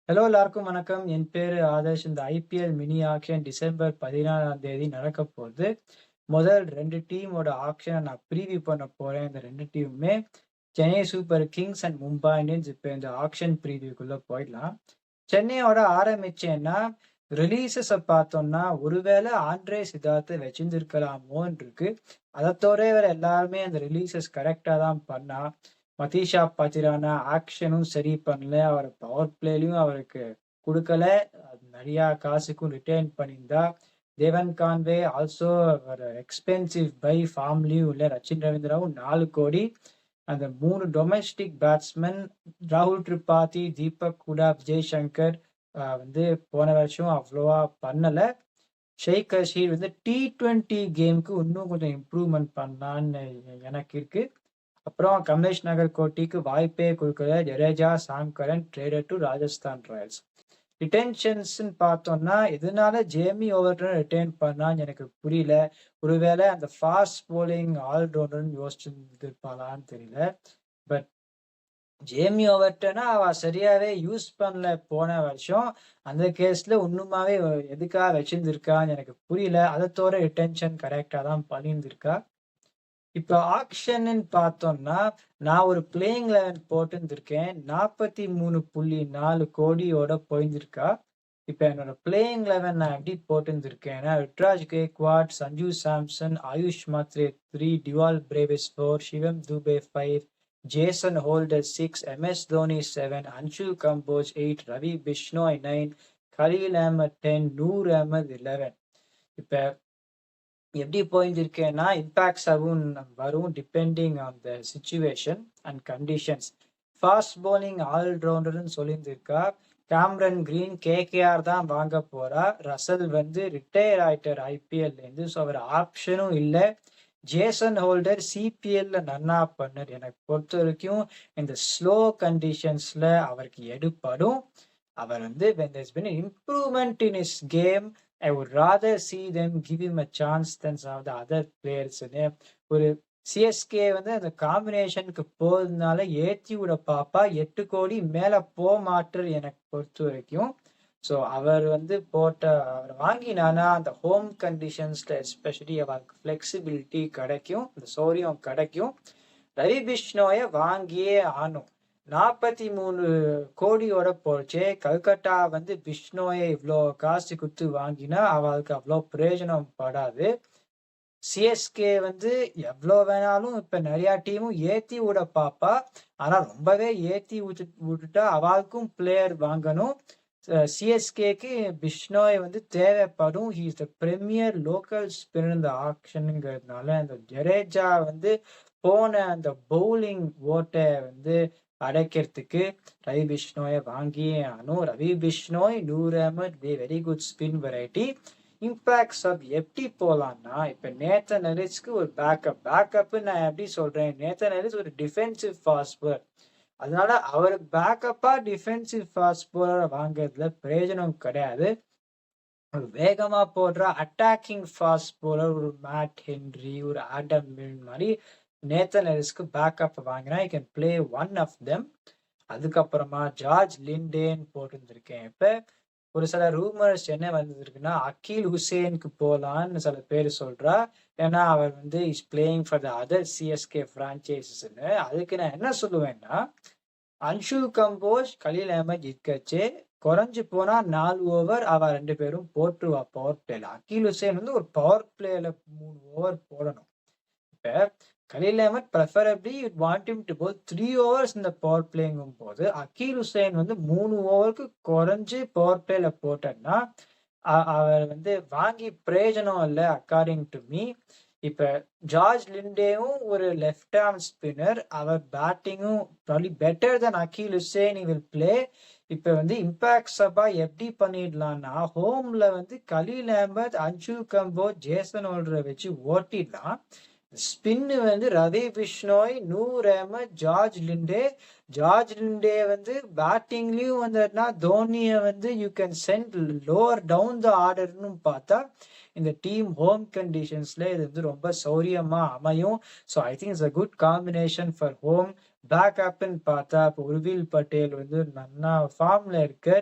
Hello எல்லாருக்கும் வணக்கம். என் பேரு ஆதர்ஷ். இந்த ஐபிஎல் மினி ஆக்ஷன் டிசம்பர் 14ஆம் தேதி நடக்க போகுது. முதல் 2 டீமோட ஆக்ஷனை நான் ப்ரீவியூ பண்ண போறேன். இந்த 2 டீமுமே Chennai super kings and Mumbai Indians. இப்போ இந்த ஆக்ஷன் ப்ரீவியூக்குள்ள போயிடலாம். சென்னையோட ஆரம்பிச்சேன்னா ரிலீசஸை பார்த்தோம்னா ஒருவேளை ஆண்ட்ரே சித்தார்த்தை வச்சிருந்திருக்கலாமோன்னு இருக்கு. அதை தவிர எல்லாருமே அந்த ரிலீசஸ் கரெக்டாக தான் பண்ணா. மதீஷா பத்திரானா ஆக்ஷனும் சரி பண்ணல, அவர் பவர் பிளேலையும் அவருக்கு கொடுக்கல, நிறைய காசுக்கும் ரிட்டர்ன் பண்ணியிருந்தா. தேவன் கான்வே ஆல்சோ ஒரு எக்ஸ்பென்சிவ் பை ஃபார்ம்லையும் இல்லை. ரச்சின் ரவீந்திராவும் 4 கோடி. அந்த 3 டொமெஸ்டிக் பேட்ஸ்மேன் ராகுல் திரிபாதி, தீபக் ஹூடா, விஜய் சங்கர் போன வருஷம் அவ்வளோவா பண்ணல. ஷேக் ரஷீத் T20 கேமுக்கு இன்னும் கொஞ்சம் இம்ப்ரூவ்மெண்ட் பண்ணலான்னு எனக்கு இருக்கு. அப்புறம் கமலேஷ் நகர் கோட்டிக்கு வாய்ப்பே கொடுக்கல. Jadeja, Sam Curran traded to Rajasthan Royals. Retentions பார்த்தோம்னா எதனால ஜேமி ஓவர்டன் ரிட்டைன் பண்ணான்னு எனக்கு புரியல. ஒருவேளை அந்த ஃபாஸ்ட் போலிங் ஆல்ரவுண்டர்னு யோசிச்சுருப்பாளான்னு தெரியல. பட் ஜேமி ஓவர்டனா அவ சரியாவே யூஸ் பண்ணல போன வருஷம். அந்த கேஸ்ல இன்னுமாவே எதுக்காக வச்சிருந்திருக்கான்னு எனக்கு புரியல. அதை தவிர ரிட்டென்ஷன் கரெக்டா தான் பண்ணியிருந்திருக்கா. இப்போ ஆக்ஷன்னு பார்த்தோம்னா நான் ஒரு பிளேயிங் 11 போட்டுருந்துருக்கேன். 43.4 கோடியோட போயிருந்திருக்கா. இப்போ என்னோட பிளேயிங் 11 நான் எப்படி போட்டுருந்துருக்கேன்னா Ruturaj Gaikwad, Sanju Samson, Ayush Mhatre 3, Dewald Brevis 4, Shivam Dube 5, Jason Holder 6, MS Dhoni 7, Anshul Kamboj 8, Ravi Bishnoi 9, Khaleel Ahmed 10, Noor Ahmad 11. இப்போ எப்படி போயிருக்கேன்னா இம்பாக்ட்ஸ் வரும் depending on the situation and conditions. Fast bowling ஆல்ரவுண்டர்னு சொல்லியிருந்திருக்கா. கேம்ரன் கிரீன் KKR தான் வாங்க போறா. ரசல் ரிட்டையர் ஆயிட்டார் IPL-லேருந்து. ஸோ அவர் ஆப்ஷனும் இல்லை. ஜேசன் ஹோல்டர் CPL-ல நன்னா பண்ணார். எனக்கு பொறுத்த வரைக்கும் இந்த ஸ்லோ கண்டிஷன்ஸ்ல அவருக்கு எடுப்படும். அவர் when there's been an improvement in his game, I would rather see them give him a chance than some of the other players. ஒரு CSK அந்த காம்பினேஷனுக்கு போறதுனால ஏற்றி விட பாப்பா. 8 கோடி மேல மாட்டார் எனக்கு பொறுத்த வரைக்கும். ஸோ அவர் அவர் வாங்கினானா அந்த ஹோம் கண்டிஷன்ஸ்ல எஸ்பெஷலி அவருக்கு ஃபிளெக்சிபிலிட்டி கிடைக்கும், அந்த சௌரியம் கிடைக்கும். ரவி பிஷ்ணோய வாங்கியே ஆனும். 43 கோடியோட போச்சு. கல்கட்டா பிஷ்ணோயை இவ்வளோ காசு கொடுத்து வாங்கினா அவளுக்கு அவ்வளோ பிரயோஜனம் படாது. CSK எவ்வளோ வேணாலும் இப்ப நிறைய டீமும் ஏத்தி விட பாப்பா. ஆனா ரொம்பவே ஏத்தி விட்டுட்டா அவளுக்கும் பிளேயர் வாங்கணும். CSKக்கு பிஷ்ணோய் தேவைப்படும். He is the premier local spinner இந்த ஆக்ஷனுங்கிறதுனால அந்த ஜடேஜா போன அந்த பவுலிங் ஓட்டை அடைக்கிறதுக்கு ரவி பிஷ்ணோயை வாங்கியே ஆனும். Ravi Bishnoi, Noor Ahmad very good spin variety. Impact sub எப்படி போலாம்னா இப்ப நேத்தன் எலிஸ்க்கு ஒரு பேக்கப் நான் எப்படி சொல்றேன், நேத்தன் எலிஸ் ஒரு டிஃபென்சிவ் ஃபாஸ்ட் பவுலர். அதனால அவர் பேக்கப்பா டிஃபென்சிவ் ஃபாஸ்ட் பவுலரை வாங்குறதுல பிரயோஜனம் கிடையாது. ஒரு வேகமா போடுற அட்டாக்கிங் ஃபாஸ்ட் பவுலர் ஒரு மேட் ஹென்ரி, ஒரு ஆடம் மில் மாதிரி நேத்தன் எலிஸ்க்கு பேக்கப் வாங்கினா I can play one of them. அதுக்கப்புறமா ஜார்ஜ் லிண்டேன்னு போட்டுருந்துருக்கேன். இப்ப ஒரு சில ரூமர்ஸ் என்ன வந்திருக்குன்னா அக்கீல் ஹுசேனுக்கு போலான்னு சில பேர் சொல்றா. ஏன்னா அவர் is playing for the other CSK பிரான்ச்சைசஸ்ன்னு. அதுக்கு நான் என்ன சொல்லுவேன்னா அன்ஷு கம்போஸ், கலீல் அஹமத் இருக்கச்சு குறைஞ்சு போனா 4 ஓவர் அவ 2 பேரும் போட்டுருவா பவர் பிளேல. அக்கீல் ஹுசேன் ஒரு பவர் பிளேல 3 ஓவர் போடணும். இப்ப Khaleel Ahmed preferably you'd want him to bowl 3 overs in the power playங்கும் போது அக்கீல் ஹுசைன் 3 ஓவருக்கு குறைஞ்சு பவர் பிளேல போட்டேன்னா அவர் வாங்கி பிரயோஜனம் இல்லை அக்கார்டிங் டு மீ. இப்ப ஜார்ஜ் லிண்டேவும் ஒரு லெஃப்ட் ஆர்ம் ஸ்பின்னர். அவர் பேட்டிங்கும் probably better than Akeal Hosein he will play. இப்ப இம்பாக்ட் சபா எப்படி பண்ணிடலாம்னா ஹோம்ல கலீல் அஹமத், அன்ஷு கம்போஸ், ஜேசன் ஹோல்டரை வச்சு ஓட்டிடலாம். Spin Ravi Bishnoi, Noor Ahmad, George Linde பேட்டிங்லயும் தோனியை you can send lower down the ஆர்டர்னு பார்த்தா இந்த டீம் ஹோம் கண்டிஷன்ஸ்ல இது ரொம்ப சௌரியமா அமையும். So I think it's a good combination for home. பேக்கப்ன்னு பார்த்தா இப்போ உர்வில் பட்டேல் வந்து நல்லா ஃபார்ம்ல இருக்கு.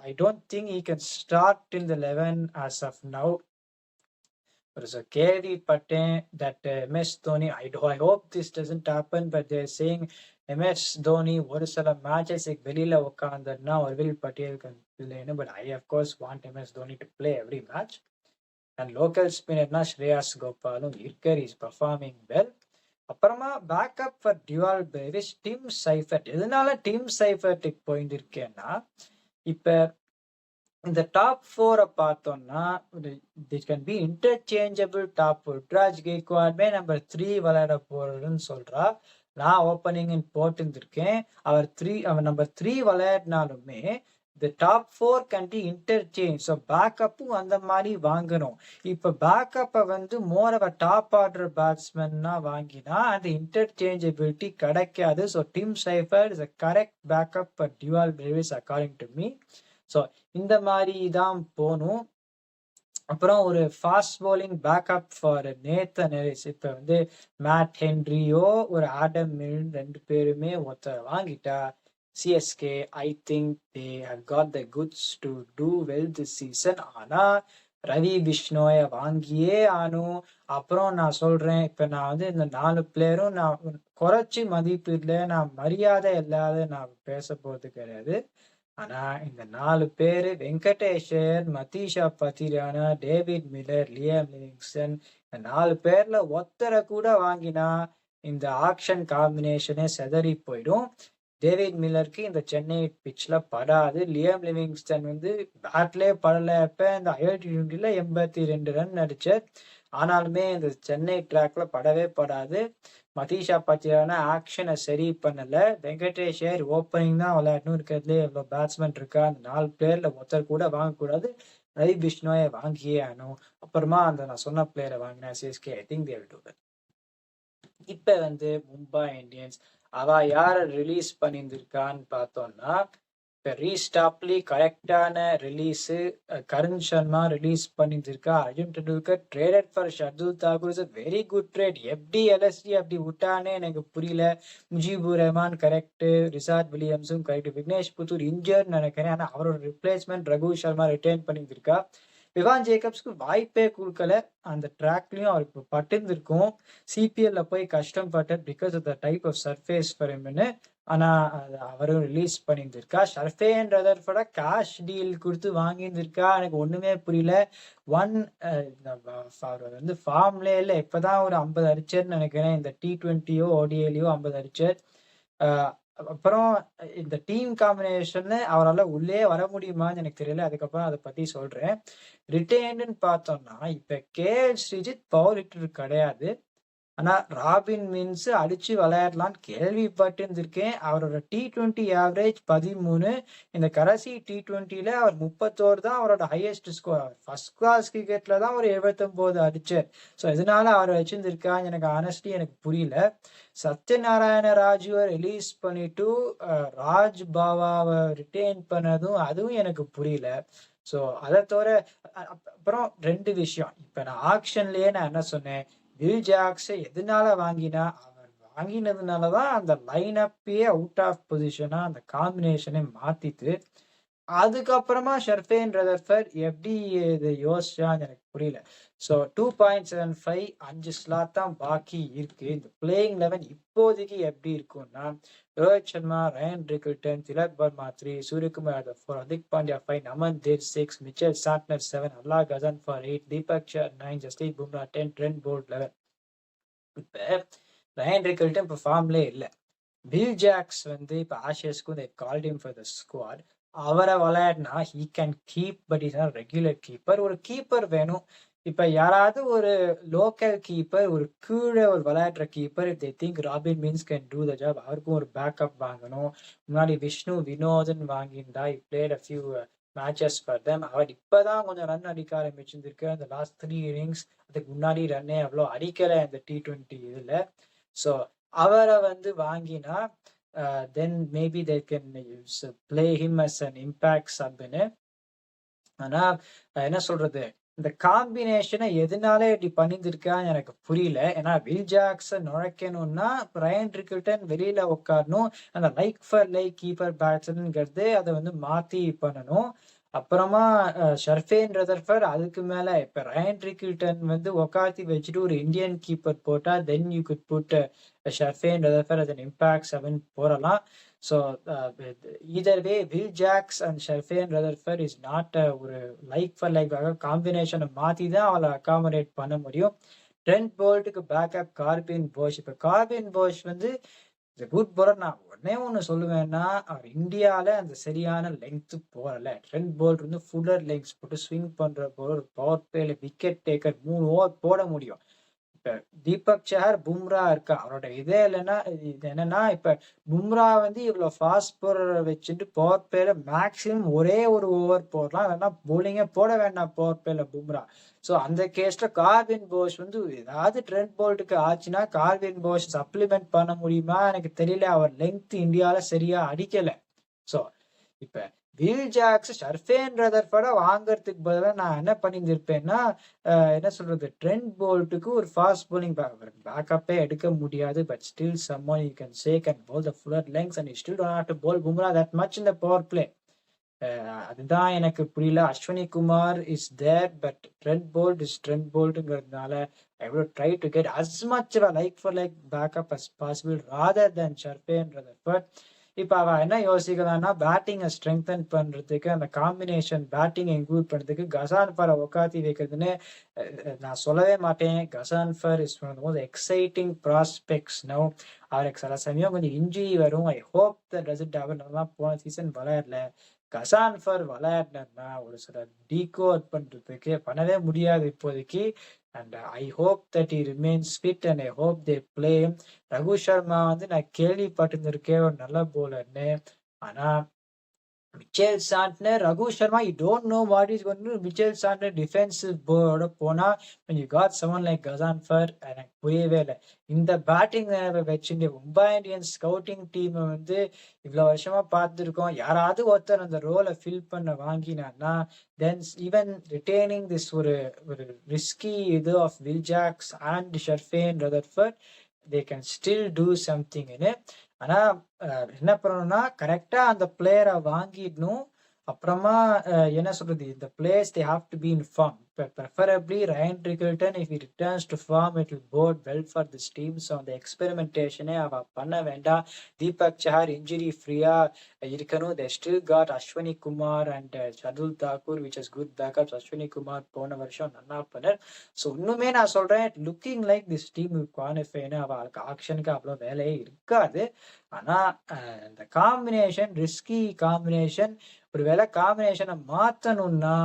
I don't think he can start in the 11 as of now. ஒரு கேள்விப்பட்டேன் that MS Dhoni, I hope this doesn't happen, but they're saying MS Dhoni ஒரு சில மேட்சஸ்க்கு வெளியில உட்காந்துன்னா உர்வில் பட்டேலுக்கு இல்லைன்னு. But I of course want MS Dhoni to play every match. And local ஸ்பின்னர்னா ஸ்ரேயாஸ் கோபாலும் இருக்கர், இஸ் பர்ஃபார்மிங் வெல். அப்புறமா backup for Dewald Paris dim Seifert. எதனால டிம் சைஃபர்ட்டுக்கு போயிட்டு இருக்கேன்னா, இப்ப இந்த டாப் 4 பார்த்தோம்னா this can be interchangeable top 4. Ruturaj கெய்க்வாடுமே நம்பர் 3 விளையாட போறதுன்னு சொல்றா. நான் ஓப்பனிங் போட்டுருக்கேன். அவர் நம்பர் 3 விளையாடினாலுமே the top 4 can be interchange. So பேக்கப்பும் அந்த மாதிரி வாங்கணும். இப்போ பேக்கப்பை வந்து more of a top order பேட்ஸ்மேன்னா வாங்கினா அந்த இன்டர்சேஞ்சபிலிட்டி கிடைக்காது. So Tim Seifert is a correct backup for Dewald Brevis according to me. So இந்த மாதிரி தான் போகணும். அப்புறம் ஒரு fast bowling backup for Nathan Ellis. இப்போ வந்து மேட் ஹென்ரியோ ஒரு ஆடம் மில்ன் 2 பேருமே வாங்கிட்டா CSK, I think they have got the goods to do well this season. ஆனா ரவி பிஷ்ணோயை வாங்கியே ஆனும். அப்புறம் நான் சொல்றேன், இப்ப நான் வந்து இந்த 4 பிளேயரும் நான் குறைச்சி மதிப்பிடல, நான் மரியாதை இல்லாத நான் பேச போறது கிடையாது. ஆனா இந்த 4 பேரு வெங்கடேஷர், Matheesha Pathirana, David Miller, Liam Livingstone, இந்த 4 பேர்ல ஒத்தரை கூட வாங்கினா இந்த ஆக்ஷன் காம்பினேஷனே செதறி போயிடும். டேவிட் மில்லருக்கு இந்த சென்னை பிட்ச்ல படாது. லியம் லிவிங்ஸ்டன் வந்து பேட்லேயே படல. இப்ப இந்த IIT-20ல 82 ரன் அடிச்சார். ஆனாலுமே இந்த சென்னை ட்ராக்ல படவே படாது. மதீஷா பத்திரானா ஆக்ஷனை சரி பண்ணல. வெங்கடேஷ் ஐயர் ஓப்பனிங் தான் விளையாடணும். இருக்கிறதுலே எவ்வளவு பேட்ஸ்மேன் இருக்கா, அந்த 4 பிளேயர்ல ஒருத்தர் கூட வாங்கக்கூடாது. ரவி பிஷ்ணோயை வாங்கியே ஆனும். அப்புறமா அந்த நான் சொன்ன பிளேயரை வாங்கினா CSK, I think they will do well. இப்ப வந்து மும்பை இந்தியன்ஸ் அவ யார ரிலீஸ் பண்ணியிருந்திருக்கான்னு பார்த்தோம்னா, இப்ப ரீஸ்டாப்லி கரெக்டான ரிலீஸ். கரண் சர்மா ரிலீஸ் பண்ணியிருந்திருக்கா. Arjun Tendulkar traded for Shardul Thakur is very good trade. எப்படி LSG அப்படி விட்டானே எனக்கு புரியல. முஜிபுர் ரஹ்மான் கரெக்ட், ரிசார்ட் வில்லியம்ஸும் கரெக்ட், விக்னேஷ் புத்தூர் இன்ஜர்ட் நினைக்கிறேன். ஆனா அவரோட ரிப்ளேஸ்மெண்ட் ரகு சர்மா ரிட்டைன் பண்ணியிருந்திருக்கா. விவான் ஜேக்கப்ஸ்க்கு வாய்ப்பே கொடுக்கல. அந்த ட்ராக்லயும் அவருக்கு பட்டிருந்திருக்கும். CPL போய் கஷ்டப்பட்டார் because of the type of surface for ஹிம்னு. ஆனா அவரும் ரிலீஸ் பண்ணியிருந்திருக்கா. ஷர்ஃபேன் ரதர்ஃபோர்ட கேஷ் டீல் கொடுத்து வாங்கியிருந்திருக்கா. எனக்கு ஒண்ணுமே புரியல. அவர் வந்து ஃபார்ம்லே இல்லை. இப்பதான் ஒரு 50 அடிச்சார்னு நினைக்கிறேன். இந்த T20யோ ODIலையோ 50 அடிச்சார். அப்புறம் இந்த டீம் காம்பினேஷன்ல அவரால் உள்ளே வர முடியுமான்னு எனக்கு தெரியல. அதுக்கப்புறம் அதை பத்தி சொல்றேன். ரிட்டைன்டுன்னு பார்த்தோம்னா இப்ப KL ஸ்ரீஜித் பவர் ஹிட்டர் கிடையாது. ஆனா ராபின் மின்ஸ் அடிச்சு விளையாடலான்னு கேள்விப்பட்டிருந்திருக்கேன். அவரோட T20 ஆவரேஜ் 13. இந்த கடைசி T20ல அவர் 31 தான் அவரோட ஹையஸ்ட் ஸ்கோர். ஃபர்ஸ்ட் கிளாஸ் கிரிக்கெட்ல தான் ஒரு 79 அடிச்சார். ஸோ இதனால அவர் வச்சிருந்திருக்கான்னு எனக்கு ஆனஸ்ட்லி எனக்கு புரியல. சத்யநாராயண ராஜுவை ரிலீஸ் பண்ணிட்டு ராஜ் பாவாவை ரிட்டைன் பண்ணதும் அதுவும் எனக்கு புரியல. ஸோ அதை தவிர அப்புறம் 2 விஷயம். இப்ப நான் ஆக்ஷன்லயே நான் என்ன சொன்னேன், வில் ஜாக்ஸை எதனால வாங்கினா, அவர் வாங்கினதுனாலதான் அந்த லைன் அப்பே அவுட் ஆஃப் பொசிஷனா அந்த காம்பினேஷனை மாத்திட்டு, அதுக்கப்புறமா ஷர்ஃபேன் ரதர்ஃபர்ட் எப்படி இதை யோசிச்சான்னு எனக்கு புரியல. ஸோ 2.75 5 ஸ்லாட் தான் பாக்கி இருக்கு. இந்த பிளேயிங் 11 இப்போதைக்கு எப்படி இருக்கும்னா, Rohit Sharma, Ryan Rickelton, Tilak Varma 3, Suryakumar Yadav 4, Hardik Pandya 5, Naman Dhir 6, Mitchell Santner 7, Allah Ghazanfar 8, Deepak Chahar 9, Jasprit Bumrah 10, Trent Boult 11. இப்ப ரயன் ரிக்கில்டன் இப்ப ஃபார்ம்லே இல்லை. வில் ஜாக்ஸ் வந்து இப்ப ஆஷியஸ்க்கும் they called him for the squad. அவரை விளையாடினா he can keep, but he's not regular keeper. ஒரு கீப்பர் வேணும். இப்ப யாராவது ஒரு லோக்கல் கீப்பர், ஒரு கீழே ஒரு விளையாடுற keeper, if they think Robin Means can do the job, அவருக்கும் ஒரு பேக்கப் வாங்கணும். முன்னாடி Vishnu Vinothan வாங்கியிருந்தா, he played a few matches for them. அவர் இப்பதான் கொஞ்சம் ரன் அடிக்க ஆரம்பிச்சிருந்திருக்கு. அந்த லாஸ்ட் 3 இன்னிங்ஸ் அதுக்கு முன்னாடி ரன்னே அவ்வளோ அடிக்கல இந்த T20 இதுல. ஸோ அவரை வந்து வாங்கினா then maybe they can play him as an impact sub. ஆனா என்ன சொல்றது, இந்த காம்பினேஷனை எதனால இப்படி பண்ணியிருக்கான்னு எனக்கு புரியல. ஏன்னா வில் ஜாக்சன் நுழைக்கணும்னா ரயன் ரிக்கில்டன் வெளியில உட்காரணும். அந்த லைக் ஃபார் லைக் கீப்பர் பேட்ஸ்மேன்ங்கிறது அதை வந்து மாத்தி பண்ணணும். அப்புறமா ஷர்ஃபேன் ரதர்ஃபர்ட் அதுக்கு மேல இப்ப ரயன் ரிக்கில்டன் வந்து உக்காத்தி வச்சுட்டு ஒரு இந்தியன் கீப்பர் போட்டா then you could put Sherfane Rutherford as an impact 7 போடலாம். So either way Will Jacks and Sherfane Rutherford is not ஒரு லைக் ஃபார் லைக் காம்பினேஷனை மாத்தி தான் அவளை அகாமடேட் பண்ண முடியும். ட்ரெண்ட் போல்ட்டுக்கு பேக்கப் கார்பின் போஷ். இப்ப கார்பின் போஷ் வந்து குட் பவுலர். நான் உடனே ஒண்ணு சொல்லுவேன்னா அவர் இந்தியால அந்த சரியான லெங்த் போறல. ட்ரெண்ட் போல்ட் வந்து ஃபுல்லர் லெங்ஸ் போட்டு ஸ்விங் பண்ற போல பவர் பிளேல விக்கெட் டேக்கர் 3 ஓவர் போட முடியும். இப்ப தீபக் சஹர் பும்ரா இருக்கா அவரோட இதே இல்லைன்னா இது என்னன்னா இப்ப பும்ரா வந்து இவ்வளவு ஃபாஸ்ட் போலரை வச்சுட்டு பவர் பிளேல மேக்சிமம் ஒரே ஒரு ஓவர் போடலாம். இல்லைன்னா போலிங்கே போட வேண்டாம் பவர் பிளேல பும்ரா. ஸோ அந்த கேஸ்ல கார்வின் போஷ் வந்து ஏதாவது ட்ரெண்ட் போல்ட்டுக்கு ஆச்சுன்னா கார்வின் போஷ் சப்ளிமெண்ட் பண்ண முடியுமா எனக்கு தெரியல. அவர் லெங்த் இந்தியால சரியா அடிக்கல. ஸோ இப்ப வில் ஜாக்ஸ் ஷர்ஃபேன் ரதர்ஃபர்ட வாங்குறதுக்கு பதிலாக நான் என்ன பண்ணியிருப்பேன்னா என்ன சொல்றது ட்ரெண்ட் போல்ட்டுக்கு ஒரு ஃபாஸ்ட் போலிங் பேக்கப்பே எடுக்க முடியாது. But still someone you can say can bowl the fuller lengths and you still don't have to bowl Bumrah that much in the power play. அதுதான் எனக்கு புரியல. Ashwani Kumar is there but Trent Boult is Trent போல்ட்டுங்கிறதுனால I would try to get as much like for like backup as possible rather than Sherfane Rutherford. இப்ப அவ என்ன யோசிக்கலாம்னா பேட்டிங்கை strengthen பண்றதுக்கு அந்த combination batting include பண்றதுக்கு கசான்ஃபரை உக்காத்தி வைக்கிறதுன்னு நான் சொல்லவே மாட்டேன். Ghazanfar is one of the most exciting prospects now. அவருக்கு சில சமயம் கொஞ்சம் இன்ஜுரி வரும். I hope that doesn't happen. நல்லா போன சீசன் விளையாடல. கசான்ஃபர் விளையாடினா ஒரு சில டீகோட் பண்றதுக்கு பண்ணவே முடியாது இப்போதைக்கு. And I hope that he remains fit and I hope they play him. Raghu Sharma வந்து நான் கேள்விப்பட்டிருந்திருக்கேன் ஒரு நல்ல போலர்னு. ஆனா Mitchell Santner Raghu Sharma you don't know what is going to Mitchell Santner defensive போர்டோட போனா when you got someone like Ghazanfar எனக்கு புரியவே இல்லை. இந்த பேட்டிங் வச்சுட்டு மும்பை இந்தியன்ஸ் ஸ்கவுட்டிங் டீம் வந்து இவ்வளவு வருஷமா பார்த்துருக்கோம். யாராவது ஒருத்தர் அந்த ரோலை ஃபில் பண்ண வாங்கினான்னா தென் ஈவன் ரிட்டைனிங் திஸ் ஒரு ரிஸ்கி இது of Will Jacks and Sherfane Rutherford they can still do something in it. ஆனா என்ன பண்ணணும்னா கரெக்டா அந்த பிளேயரை வாங்கிடணும். அப்புறமா என்ன சொல்றது இந்த players they have to be in form. Preferably Ryan Trickleton if he returns to form it will bode well for this team. So அந்த எக்ஸ்பெரிமெண்டேஷனே அவ பண்ண வேண்டாம். தீபக் சஹர் இன்ஜுரி ஃப்ரீயா இருக்கணும். they still got Ashwini Kumar and Shardul Thakur which is good backups. Ashwini Kumar போன வருஷம் நல்லா பண்ணார். ஸோ இன்னுமே நான் சொல்றேன் லுக்கிங் லைக் திஸ் டீம் குவாலிஃபைன்னு அவளுக்கு ஆக்ஷனுக்கு அவ்வளோ வேலையே இருக்காது. ஆனா இந்த காம்பினேஷன் ரிஸ்கி காம்பினேஷன் ஒருவேளை காம்பினேஷனை மாத்தணும்னா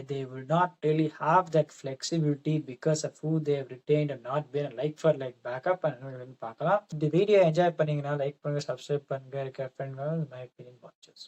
they will not really have that flexibility because of who they have retained and not been like for like backup and பார்க்கலாம். இந்த வீடியோ என்ஜாய் பண்ணீங்கன்னா லைக் பண்ணுங்க, சப்ஸ்கிரைப் பண்ணுங்க, இருக்க ஃப்ரெண்ட்கள் மை ஒப்பீனியன் வாட்சர்ஸ்.